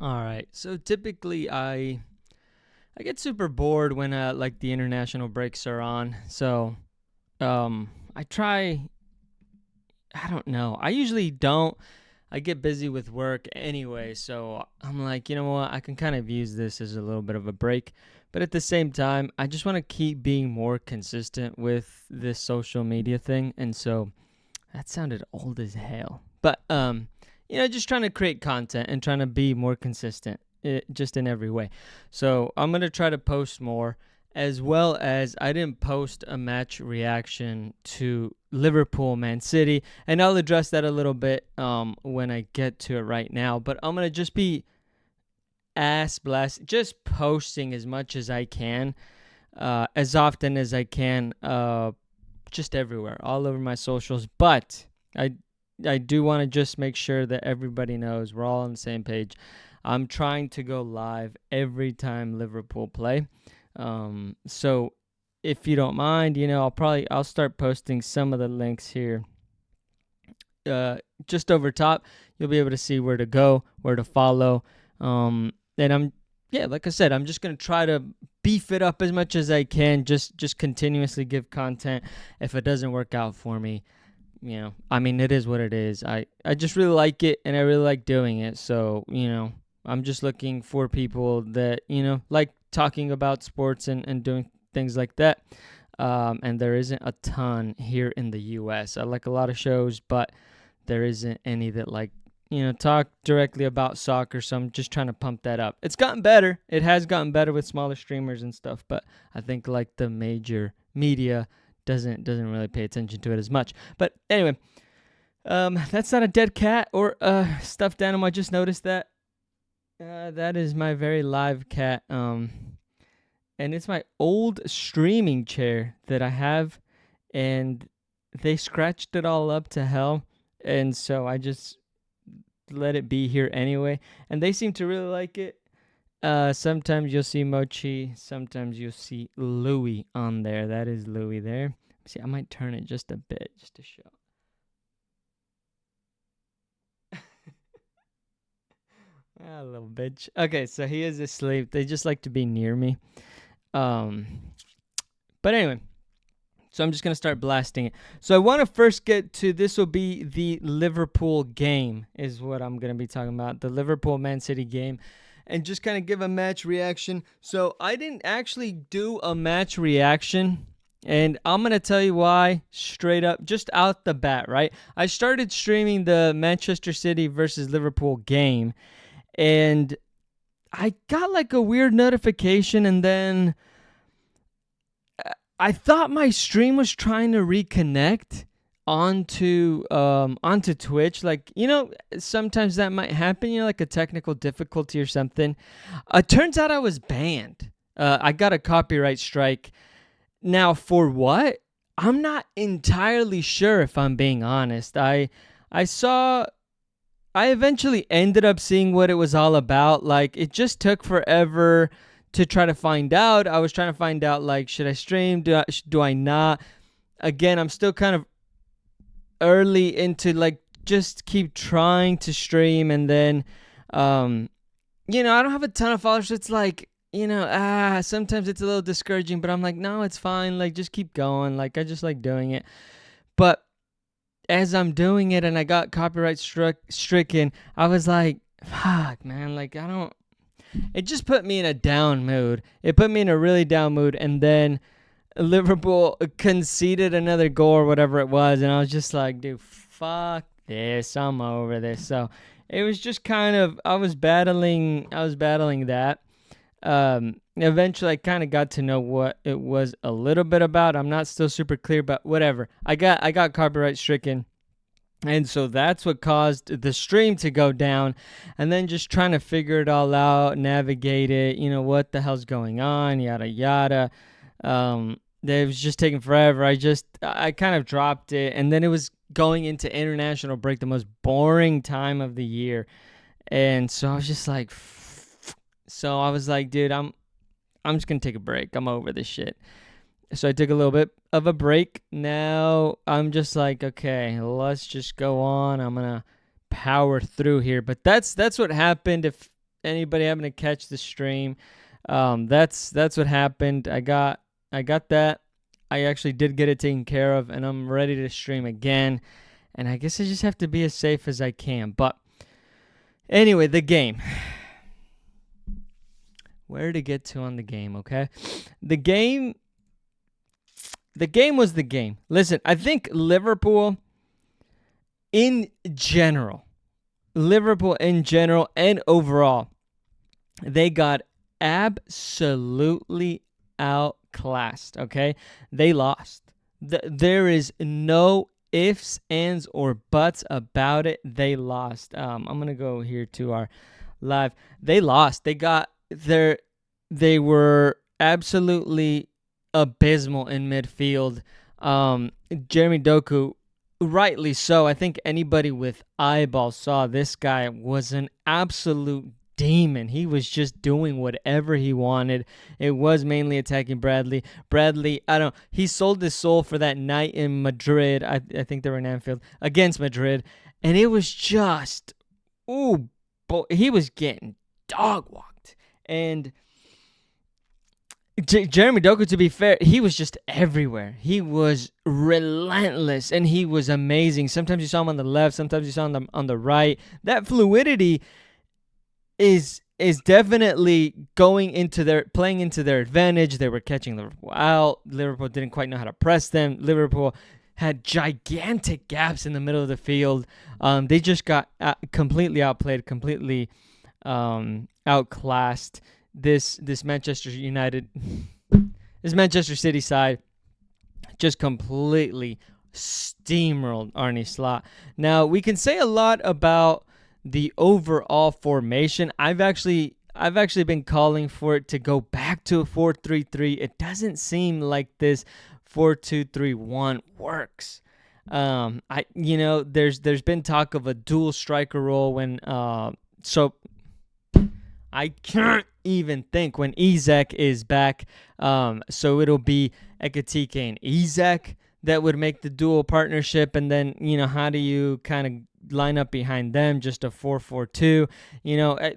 All right. So typically I get super bored when like the international breaks are on. So I try I don't know. I usually don't. I get busy with work anyway, so I'm like, you know what? I can kind of use this as a little bit of a break. But at the same time, I just want to keep being more consistent with this social media thing. And so that sounded old as hell. But just trying to create content and trying to be more consistent, just in every way. So I'm gonna try to post more, as well as I didn't post a match reaction to Liverpool Man City, and I'll address that a little bit when I get to it right now. But I'm gonna just be ass blast, just posting as much as I can, as often as I can, just everywhere, all over my socials. But I do want to just make sure that everybody knows we're all on the same page. I'm trying to go live every time Liverpool play. So if you don't mind, I'll start posting some of the links here. Just over top, you'll be able to see where to go, where to follow. And like I said, I'm just gonna try to beef it up as much as I can. Just continuously give content. If it doesn't work out for me, it is what it is. I just really like it, and I really like doing it. So I'm just looking for people that like talking about sports and doing things like that. And there isn't a ton here in the U.S. I like a lot of shows, but there isn't any that talk directly about soccer. So I'm just trying to pump that up. It's gotten better. It has gotten better with smaller streamers and stuff, but I think like the major media doesn't really pay attention to it as much. But anyway, that's not a dead cat or a stuffed animal. I just noticed that. That is my very live cat. And it's my old streaming chair that I have, and they scratched it all up to hell, and so I just let it be here anyway. And they seem to really like it. Sometimes you'll see Mochi, sometimes you'll see Louie on there. That is Louie there. See, I might turn it just a bit just to show. Little bitch. Okay, so he is asleep. They just like to be near me. But anyway, so I'm just going to start blasting it. So I want to first get to, this will be the Liverpool game is what I'm going to be talking about. The Liverpool Man City game. And just kind of give a match reaction. So I didn't actually do a match reaction. And I'm going to tell you why straight up, just out the bat, right? I started streaming the Manchester City versus Liverpool game. And I got like a weird notification, and then I thought my stream was trying to reconnect onto Twitch. Like, sometimes that might happen, like a technical difficulty or something. Turns out I was banned. I got a copyright strike. Now, for what? I'm not entirely sure, if I'm being honest. I eventually ended up seeing what it was all about. Like, it just took forever to try to find out. I was trying to find out, like, should I stream? Do I not? Again, I'm still kind of early into, like, just keep trying to stream. And then, I don't have a ton of followers. It's like, sometimes it's a little discouraging, but I'm like, no, it's fine. Like, just keep going. Like, I just like doing it. But as I'm doing it and I got copyright stricken, I was like, fuck, man. Like, it just put me in a down mood. It put me in a really down mood. And then Liverpool conceded another goal or whatever it was. And I was just like, dude, fuck this. I'm over this. So it was just kind of, I was battling that. Eventually I kind of got to know what it was a little bit about. I'm not still super clear, but whatever. I got copyright stricken. And so that's what caused the stream to go down. And then just trying to figure it all out, navigate it, what the hell's going on, yada, yada. It was just taking forever. I kind of dropped it. And then it was going into international break, the most boring time of the year. And so I was just like, dude, I'm just going to take a break. I'm over this shit. So I took a little bit of a break. Now I'm just like, okay, let's just go on. I'm going to power through here. But that's what happened. anybody happen to catch the stream, that's what happened. I got that. I actually did get it taken care of, and I'm ready to stream again. And I guess I just have to be as safe as I can. But anyway, the game. Where to get to on the game, okay? The game was the game. Listen, I think Liverpool in general and overall, they got absolutely outclassed, okay? They lost. There is no ifs, ands, or buts about it. They lost. I'm going to go here to our live. They lost. They were absolutely abysmal in midfield. Jeremy Doku, rightly so. I think anybody with eyeballs saw this guy was an absolute demon. He was just doing whatever he wanted. It was mainly attacking Bradley. He sold his soul for that night in Madrid. I think they were in Anfield against Madrid. And it was just, he was getting dog walked. And Jeremy Doku, to be fair, he was just everywhere. He was relentless, and he was amazing. Sometimes you saw him on the left, sometimes you saw him on the right. That fluidity is definitely playing into their advantage. They were catching Liverpool out. Liverpool didn't quite know how to press them. Liverpool had gigantic gaps in the middle of the field. They just got completely outplayed, completely outclassed. This Manchester City side just completely steamrolled Arne Slot. Now, we can say a lot about the overall formation. I've actually been calling for it to go back to a 4-3-3. It doesn't seem like this 4-2-3-1 works. There's been talk of a dual striker role when I can't even think when Isak is back. So it'll be Ekitike and Isak that would make the dual partnership. And then, how do you kind of line up behind them? Just a 4-4-2.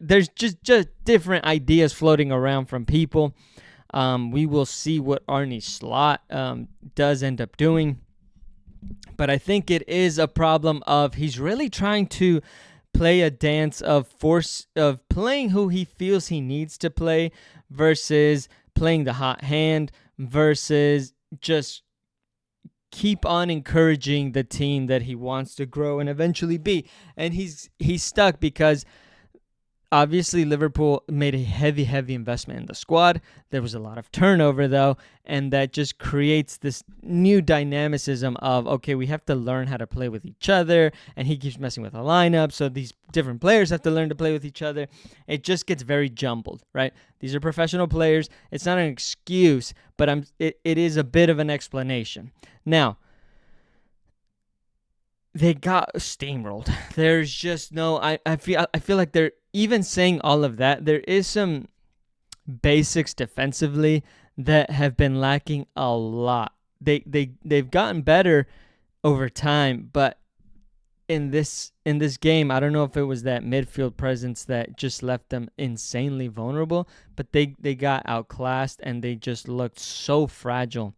There's just different ideas floating around from people. We will see what Arne Slot does end up doing. But I think it is a problem of he's really trying to play a dance of playing who he feels he needs to play versus playing the hot hand versus just keep on encouraging the team that he wants to grow and eventually be. And he's stuck because obviously Liverpool made a heavy investment in the squad. There was a lot of turnover though, and that just creates this new dynamicism of, okay, we have to learn how to play with each other, and he keeps messing with the lineup, so these different players have to learn to play with each other. It just gets very jumbled, right? These are professional players. It's not an excuse, but it is a bit of an explanation. Now, they got steamrolled. There's just no, I feel like they're even saying all of that. There is some basics defensively that have been lacking a lot. They've gotten better over time, but in this game, I don't know if it was that midfield presence that just left them insanely vulnerable, but they got outclassed and they just looked so fragile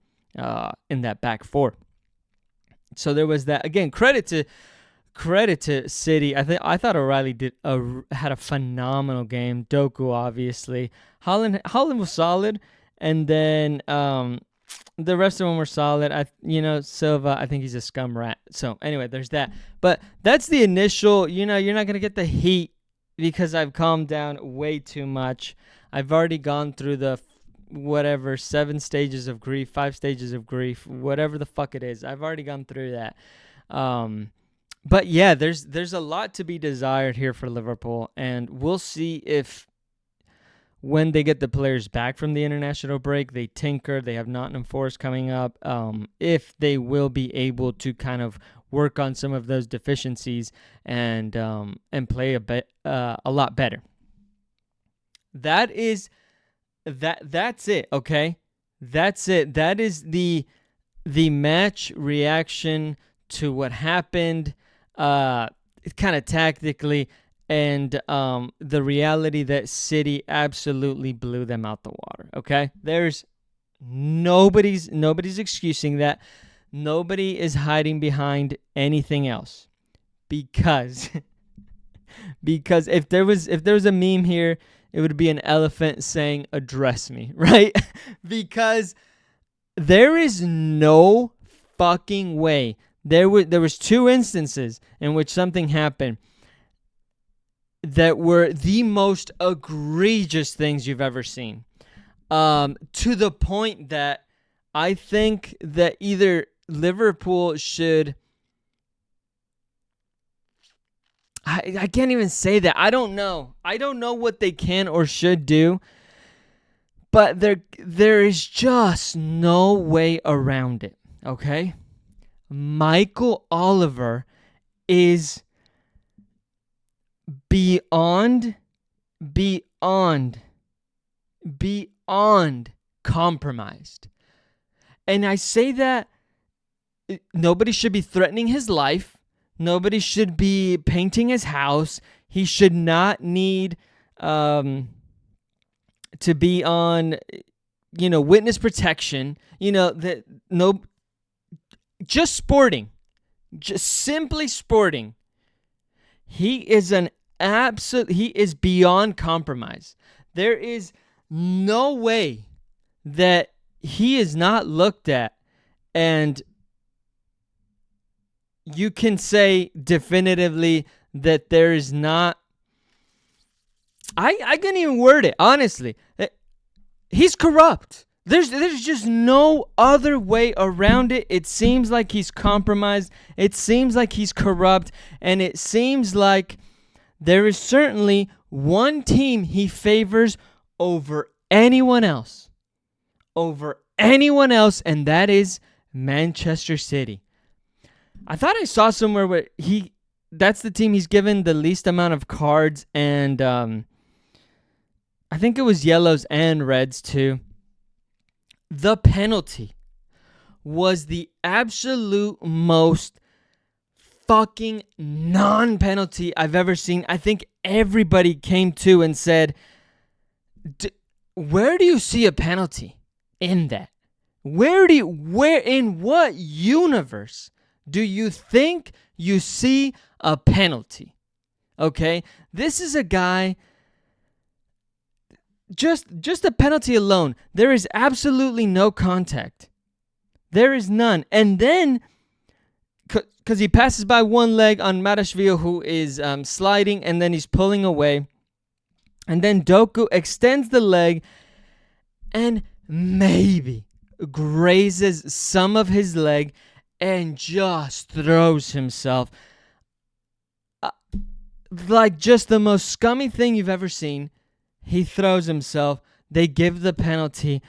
in that back four. So there was that. Again, credit to City. I thought O'Reilly had a phenomenal game. Doku, obviously. Holland was solid, and then the rest of them were solid. Silva, I think he's a scum rat. So anyway, there's that. But that's the initial. You're not gonna get the heat because I've calmed down way too much. I've already gone through the 7 stages of grief, 5 stages of grief, whatever the fuck it is. I've already gone through that. But yeah, there's a lot to be desired here for Liverpool, and we'll see if when they get the players back from the international break, they tinker. They have Nottingham Forest coming up. If they will be able to kind of work on some of those deficiencies and play a lot better. That's it, okay? That's it. That is the match reaction to what happened, kind of tactically. and the reality that City absolutely blew them out the water. Okay, there's nobody's excusing that. Nobody is hiding behind anything else, because because if there was a meme here, it would be an elephant saying "address me," right? Because there is no fucking way. There was two instances in which something happened that were the most egregious things you've ever seen. To the point that I think that either Liverpool should... I can't even say that. I don't know. I don't know what they can or should do. But there is just no way around it, okay? Michael Oliver is beyond compromised. And I say that nobody should be threatening his life. Nobody should be painting his house. He should not need to be on, witness protection. Just sporting. Just simply sporting. He is he is beyond compromise. There is no way that he is not looked at and you can say definitively that there is not... I couldn't even word it, honestly. He's corrupt. There's just no other way around it. It seems like he's compromised. It seems like he's corrupt. And it seems like there is certainly one team he favors over anyone else. And that is Manchester City. I thought I saw somewhere where that's the team he's given the least amount of cards, and I think it was yellows and reds too. The penalty was the absolute most fucking non-penalty I've ever seen. I think everybody came to and said, where do you see a penalty in that? Where in what universe do you think you see a penalty? Okay? This is a guy... Just a penalty alone, there is absolutely no contact. There is none. And then, because he passes by one leg on Marashvili, who is sliding, and then he's pulling away. And then Doku extends the leg and maybe grazes some of his leg and just throws himself. Like just the most scummy thing you've ever seen. He throws himself. They give the penalty.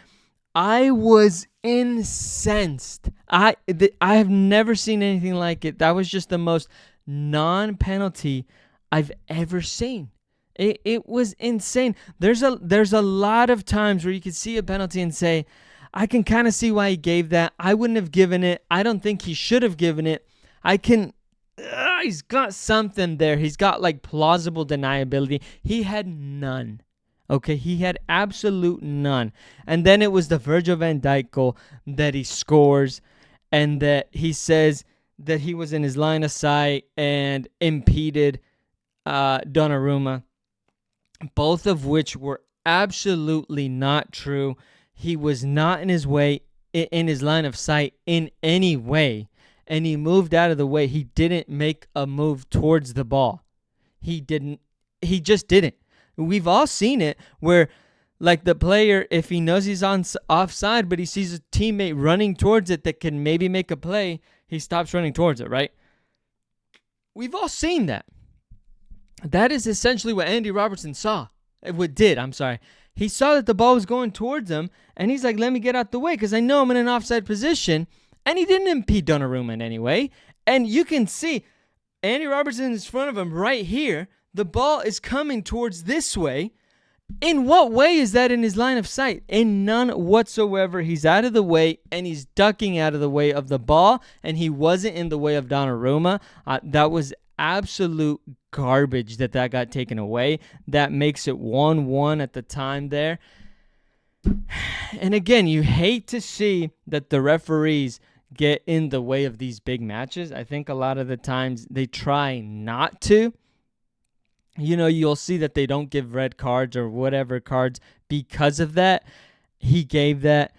I was incensed. I have never seen anything like it. That was just the most non-penalty I've ever seen. It was insane. There's a lot of times where you can see a penalty and say, I can kind of see why he gave that. I wouldn't have given it. I don't think he should have given it. He's got something there. He's got like plausible deniability. He had none. Okay, he had absolute none. And then it was the Virgil van Dijk goal that he scores, and that he says that he was in his line of sight and impeded Donnarumma, both of which were absolutely not true. He was not in his line of sight in any way, and he moved out of the way. He didn't make a move towards the ball. He just didn't. We've all seen it where, like, the player, if he knows he's offside, but he sees a teammate running towards it that can maybe make a play, he stops running towards it, right? We've all seen that. That is essentially what Andy Robertson saw. He saw that the ball was going towards him, and he's like, let me get out the way because I know I'm in an offside position, and he didn't impede Donnarumma in any way. And you can see Andy Robertson is in front of him right here. The ball is coming towards this way. In what way is that in his line of sight? In none whatsoever. He's out of the way, and he's ducking out of the way of the ball, and he wasn't in the way of Donnarumma. That was absolute garbage that got taken away. That makes it 1-1 at the time there. And again, you hate to see that the referees get in the way of these big matches. I think a lot of the times they try not to. You'll see that they don't give red cards or whatever cards because of that. He gave that,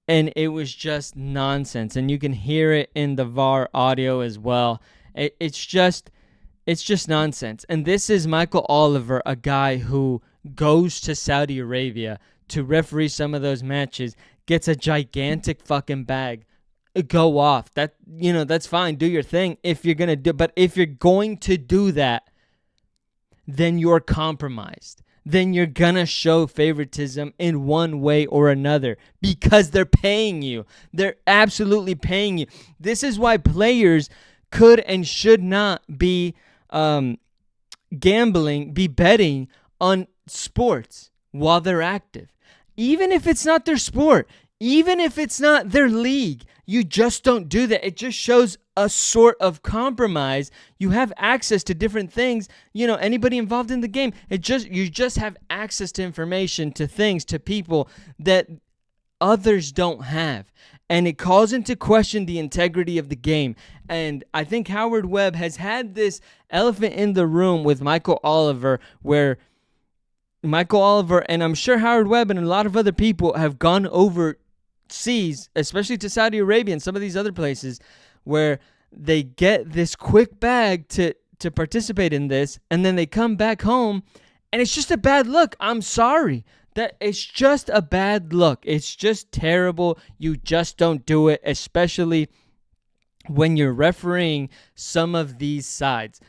and it was just nonsense. And you can hear it in the VAR audio as well. It's just nonsense. And this is Michael Oliver, a guy who goes to Saudi Arabia to referee some of those matches, gets a gigantic fucking bag. Go off. That's fine. Do your thing if you're going to do. But if you're going to do that, then you're compromised. Then you're going to show favoritism in one way or another because they're paying you. They're absolutely paying you. This is why players could and should not be gambling, be betting on sports while they're active. Even if it's not their sport, even if it's not their league, you just don't do that. It just shows a sort of compromise. You have access to different things. Anybody involved in the game, you just have access to information, to things, to people that others don't have. And it calls into question the integrity of the game. And I think Howard Webb has had this elephant in the room with Michael Oliver, where Michael Oliver, and I'm sure Howard Webb and a lot of other people have gone overseas, especially to Saudi Arabia and some of these other places, where they get this quick bag to participate in this, and then they come back home, and it's just a bad look. I'm sorry. That it's just a bad look. It's just terrible. You just don't do it, especially when you're refereeing some of these sides,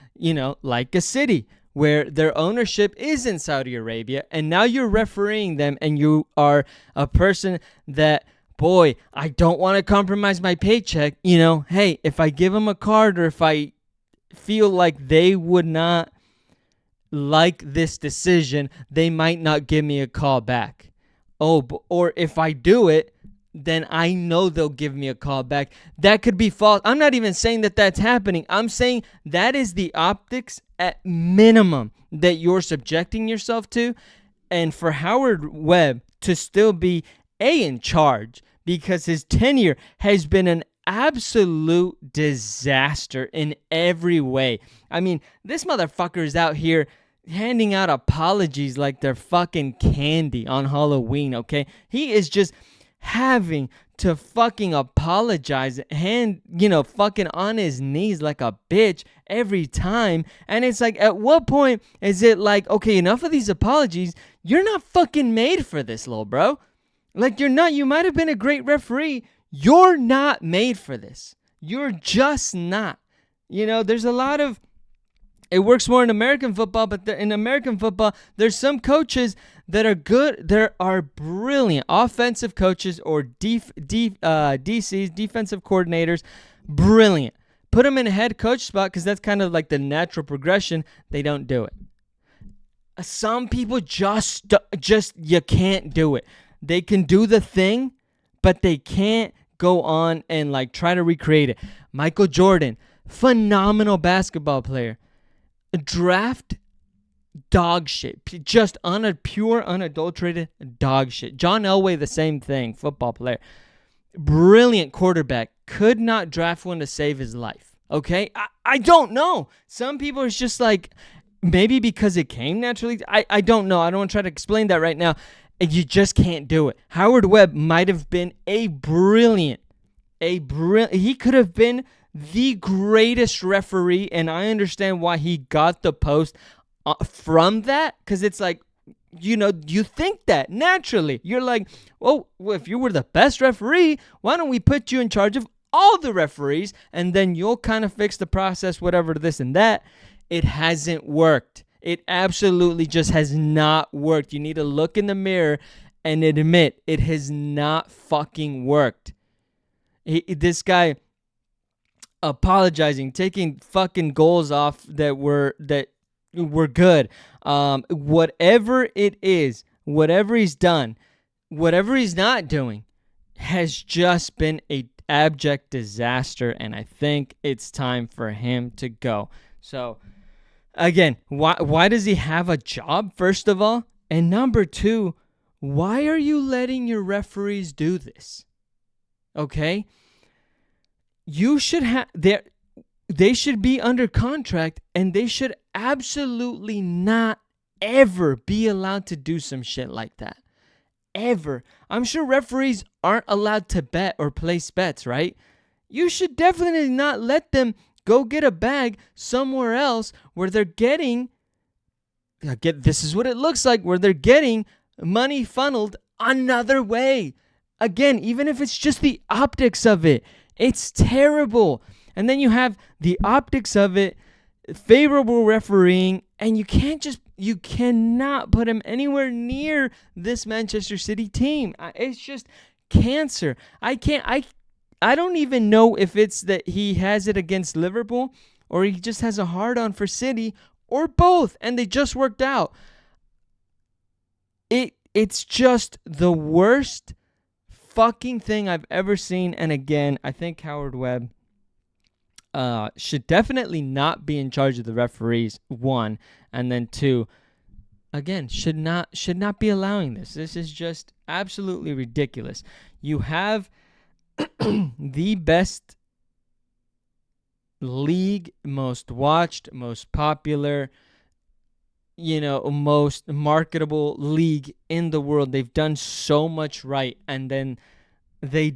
like a city where their ownership is in Saudi Arabia, and now you're refereeing them, and you are a person that, boy, I don't want to compromise my paycheck. Hey, if I give them a card or if I feel like they would not like this decision, they might not give me a call back. Or if I do it, then I know they'll give me a call back. That could be false. I'm not even saying that that's happening. I'm saying that is the optics at minimum that you're subjecting yourself to. And for Howard Webb to still be in charge, because his tenure has been an absolute disaster in every way. I mean, this motherfucker is out here handing out apologies like they're fucking candy on Halloween, okay? He is just having to fucking apologize, fucking on his knees like a bitch every time. And it's like, at what point is it like, okay, enough of these apologies? You're not fucking made for this, little bro. Like, you're not. You might have been a great referee. You're not made for this. You're just not. There's a lot of, it works more in American football, but in American football, there's some coaches that are good. There are brilliant offensive coaches or DCs, defensive coordinators, brilliant. Put them in a head coach spot because that's kind of like the natural progression. They don't do it. Some people just you can't do it. They can do the thing, but they can't go on and try to recreate it. Michael Jordan, phenomenal basketball player. Draft dog shit. Just pure, unadulterated dog shit. John Elway, the same thing, football player. Brilliant quarterback. Could not draft one to save his life. Okay? I don't know. Some people are just maybe because it came naturally. I don't know. I don't want to try to explain that right now. You just can't do it. Howard Webb might have been he could have been the greatest referee, and I understand why he got the post from that, because it's you think that naturally. You're like, well, if you were the best referee, why don't we put you in charge of all the referees, and then you'll kind of fix the process, whatever, this and that. It hasn't worked. It absolutely just has not worked. You need to look in the mirror and admit it has not fucking worked. This guy apologizing, taking fucking goals off that were good. Whatever it is, whatever he's done, whatever he's not doing, has just been a abject disaster, and I think it's time for him to go. So again, why does he have a job, first of all? And number two, why are you letting your referees do this? Okay? You should have they should be under contract, and they should absolutely not ever be allowed to do some shit like that. Ever. I'm sure referees aren't allowed to bet or place bets, right? You should definitely not let them go get a bag somewhere else where they're getting, this is what it looks like, where they're getting money funneled another way. Again, even if it's just the optics of it, it's terrible. And then you have the optics of it, favorable refereeing, and you cannot put him anywhere near this Manchester City team. It's just cancer. I don't even know if it's that he has it against Liverpool or he just has a hard-on for City or both, and they just worked out. It's just the worst fucking thing I've ever seen. And again, I think Howard Webb should definitely not be in charge of the referees, one, and then two, again, should not be allowing this. This is just absolutely ridiculous. You have the best league, most watched, most popular, most marketable league in the world. They've done so much right, and then they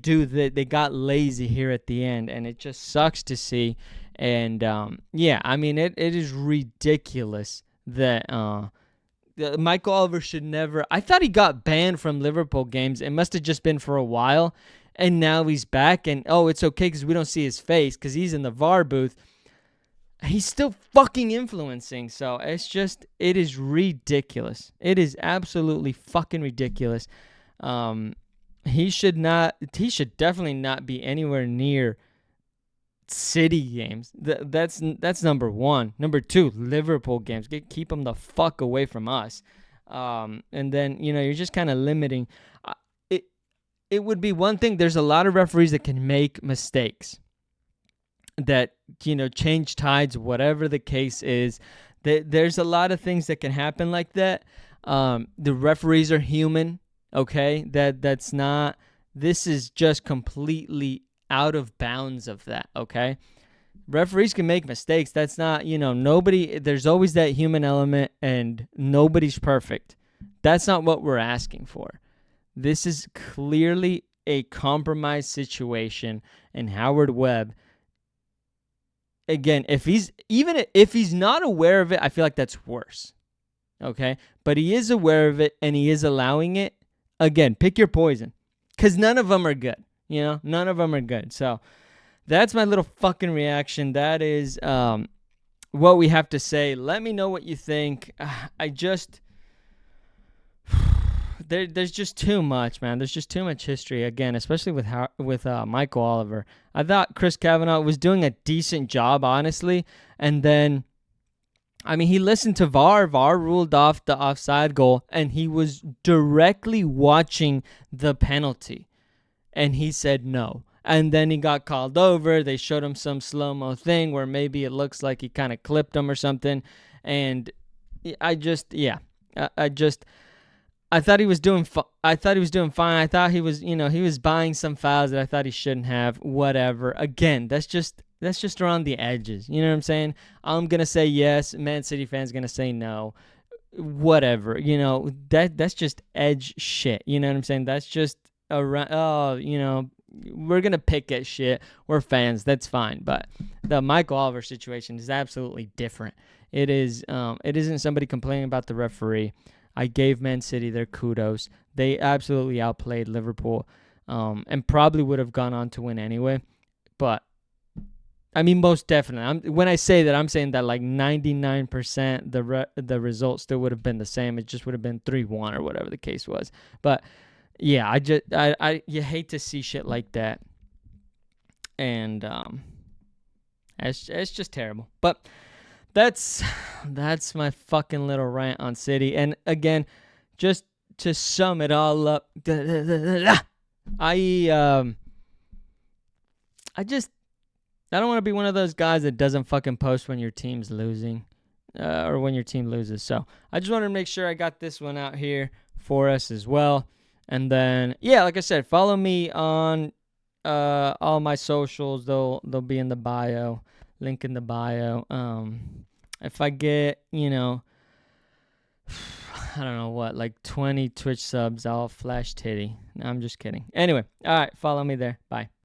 got lazy here at the end, and it just sucks to see. And it is ridiculous that Michael Oliver should never. I thought he got banned from Liverpool games. It must have just been for a while, and now he's back, and it's okay because we don't see his face because he's in the VAR booth. He's still fucking influencing, so it is ridiculous. It is absolutely fucking ridiculous. He should definitely not be anywhere near City games. That's number one. Number two, Liverpool games. Keep him the fuck away from us. And then, you're just kind of limiting. It would be one thing. There's a lot of referees that can make mistakes that, change tides, whatever the case is. There's a lot of things that can happen like that. The referees are human. Okay, this is just completely out of bounds of that, okay? Referees can make mistakes. That's not, there's always that human element, and nobody's perfect. That's not what we're asking for. This is clearly a compromised situation, and Howard Webb, again, if he's not aware of it, I feel like that's worse, okay? But he is aware of it, and he is allowing it. Again, pick your poison, because none of them are good. None of them are good. So that's my little fucking reaction. That is what we have to say. Let me know what you think. There's just too much, man. There's just too much history, again, especially with Michael Oliver. I thought Chris Kavanagh was doing a decent job, honestly, and then, he listened to VAR. VAR ruled off the offside goal, and he was directly watching the penalty. And he said no. And then he got called over. They showed him some slow-mo thing where maybe it looks like he kind of clipped him or something. And I thought he was doing fine. I thought he was buying some fouls that I thought he shouldn't have. Whatever. Again, that's just around the edges. You know what I'm saying? I'm going to say yes. Man City fans going to say no. Whatever. That's just edge shit. You know what I'm saying? That's just around, we're going to pick at shit. We're fans. That's fine. But the Michael Oliver situation is absolutely different. It isn't somebody complaining about the referee. I gave Man City their kudos. They absolutely outplayed Liverpool, and probably would have gone on to win anyway. But most definitely. When I say that, I'm saying that like 99% the result still would have been the same. It just would have been 3-1 or whatever the case was. But yeah, you hate to see shit like that, and it's just terrible. But that's my fucking little rant on City. And again, just to sum it all up, I I don't want to be one of those guys that doesn't fucking post when your team's losing, or when your team loses. So I just wanted to make sure I got this one out here for us as well. And then, yeah, like I said, follow me on all my socials. They'll be in the bio, link in the bio. If I get, I don't know what, like 20 Twitch subs, I'll flash titty. No, I'm just kidding. Anyway, all right, follow me there. Bye.